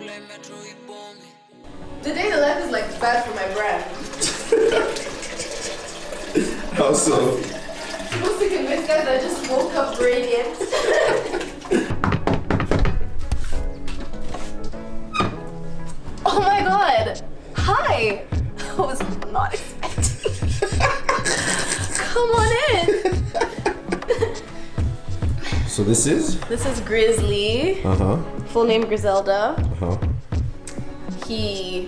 The day the life is like bad for my brand. How so? Supposed to convince guys I just woke up radiant. Oh my god! Hi! I was not expecting. Come on in! So this is? This is Grizzly. Full name Griselda. He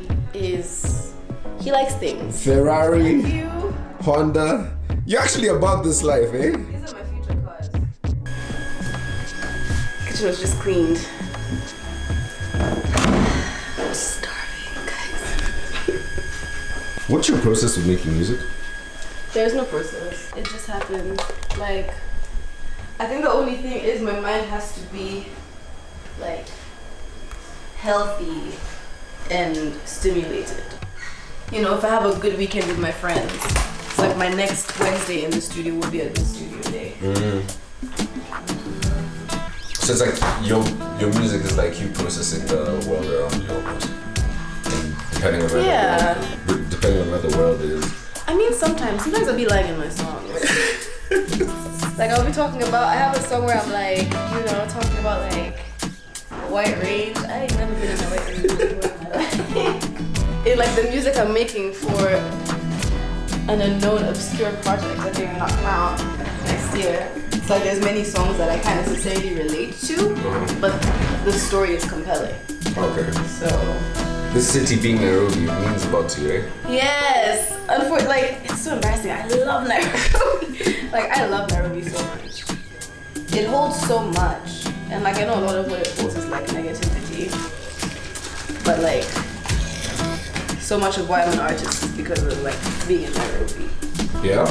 likes things. Ferrari, You? Honda. You're actually about this life, eh? These are my future cars. Kitchen was just cleaned. I'm starving, guys. What's your process of making music? There's no process. It just happens. Like, I think the only thing is my mind has to be like healthy and stimulated. You know, if I have a good weekend with my friends, it's like my next Wednesday in the studio will be a good studio day. So it's like your music is like you processing the world around you almost. And depending on where the world is. I mean, sometimes I'll be lying in my songs. Like I'll be talking about, I have a song where I'm like, you know, talking about like white range. I ain't never been in a white range before in my life. It's like the music I'm making for an unknown, obscure project that they're gonna come out next year. It's like there's many songs that I can't necessarily relate to, but the story is compelling. Okay. So this city being Nairobi means a lot to you, eh? yes. Unfortunately, like it's so embarrassing. I love Nairobi. Like I love Nairobi so much. It holds so much, and like I know a lot of what it holds is like negativity, but like so much of why I'm an artist is because of like being in Nairobi. Yeah?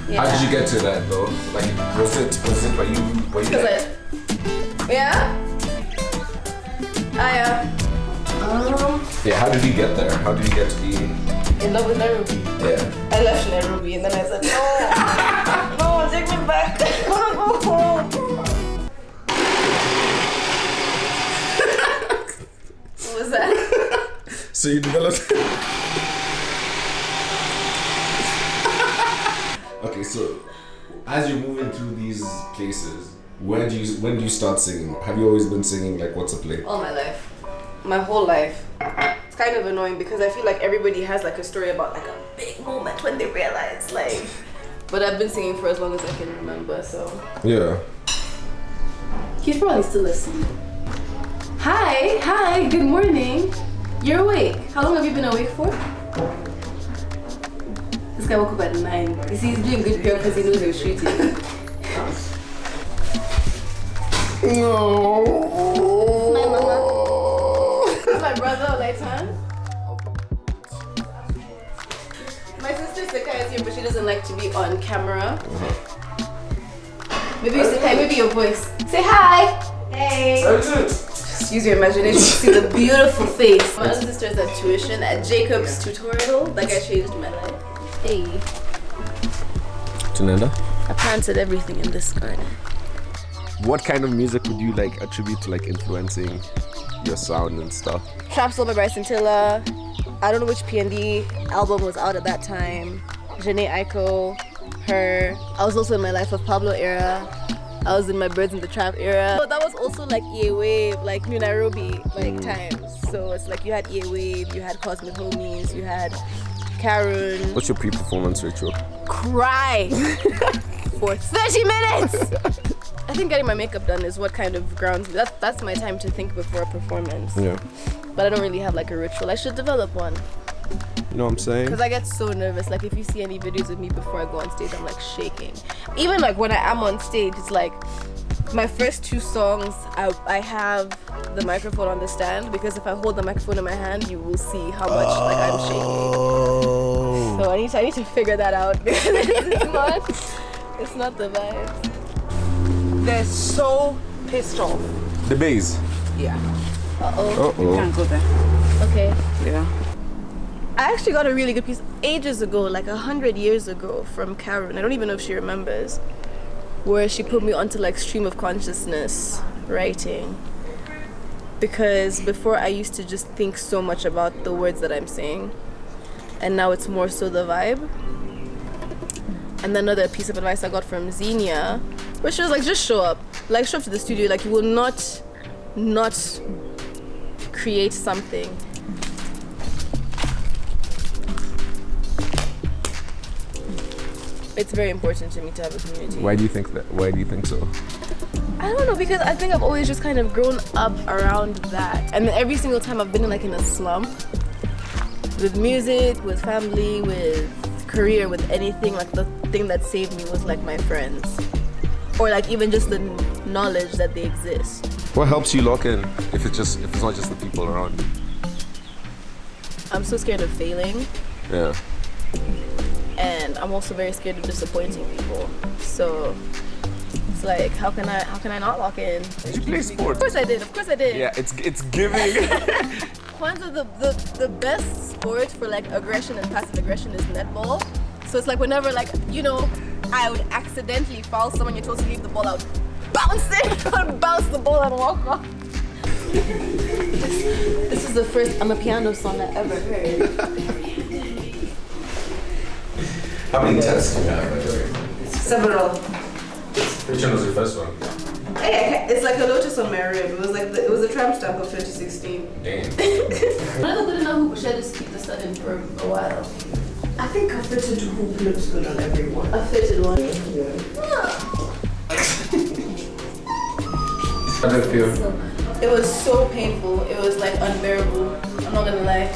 Yeah. How did you get to that though? Like was it by you Yeah? Yeah, how did you get there? How did you get to be In love with Nairobi. Yeah. I left Nairobi and then I said, no, take me back. I wanna go home. What was that? So you developed Okay, so as you're moving through these places, when do you start singing? Have you always been singing? Like what's a play? All my life. My whole life. It's kind of annoying because I feel like everybody has like a story about like a big moment when they realize like, but I've been singing for as long as I can remember, so. Yeah. He's probably still asleep. Hi, good morning. You're awake. How long have you been awake for? This guy woke up at 9. You see, he's doing good here because he knows he's shooting. No. My mama. This is my brother, Olaitan. My sister Sika is here, but she doesn't like to be on camera. Maybe you say hi, maybe your voice. Say hi! Hey! Just use your imagination to see the beautiful face. My other sister is at tuition at Jacob's tutorial. That guy changed my life. Hey. Tunenda? I planted everything in this garden. What kind of music would you like attribute to like influencing your sound and stuff? Trap Soul by Bryson Tiller. I don't know which P&D album was out at that time. Janae Aiko, her. I was also in my Life of Pablo era. I was in my Birds in the Trap era. But that was also like EA Wave, like New Nairobi times. So it's like you had EA Wave, you had Cosmic Homies, you had Karen. What's your pre-performance ritual? Cry for 30 minutes! I think getting my makeup done is what kind of grounds me. That's my time to think before a performance. Yeah. But I don't really have like a ritual. I should develop one. You know what I'm saying? Because I get so nervous. Like if you see any videos of me before I go on stage, I'm like shaking. Even like when I am on stage, it's like my first 2 songs, I have the microphone on the stand because if I hold the microphone in my hand, you will see how much like I'm shaking. So I need to figure that out because it's not the vibes. They're so pissed off. The bass. Yeah. Uh-oh. You can't go there. Okay. Yeah. I actually got a really good piece ages ago, like 100 years ago from Karen. I don't even know if she remembers. Where she put me onto like stream of consciousness writing. because before I used to just think so much about the words that I'm saying, and now it's more so the vibe. And then another piece of advice I got from Xenia, which was like, just show up. Like, show up to the studio. Like, you will not create something. It's very important to me to have a community. Why do you think that? Why do you think so? I don't know, because I think I've always just kind of grown up around that. And then every single time I've been like in a slump, with music, with family, with career, with anything, like the thing that saved me was like my friends. Or like even just the knowledge that they exist. What helps you lock in if it's not just the people around you? I'm so scared of failing. Yeah. And I'm also very scared of disappointing people. So it's like, how can I not lock in? Did you play sports? Of course I did. Yeah, it's giving. Kwanzaa, the best sport for like aggression and passive aggression is netball. So it's like whenever like, you know, I would accidentally foul someone, you're told to leave the ball out, bounce it, bounce the ball and walk off. This is the first Amapiano song I ever heard. How many tests do you have, by the way? Several. Which one was your first one? Hey, it's like a lotus on my rib. It was a tramp stamp of 2016. Damn. I'm not good enough who should just keep the studying for a while. I think a fitted hoop looks good on everyone. A fitted one. Yeah. How did it feel? It was so painful. It was like unbearable. I'm not gonna lie.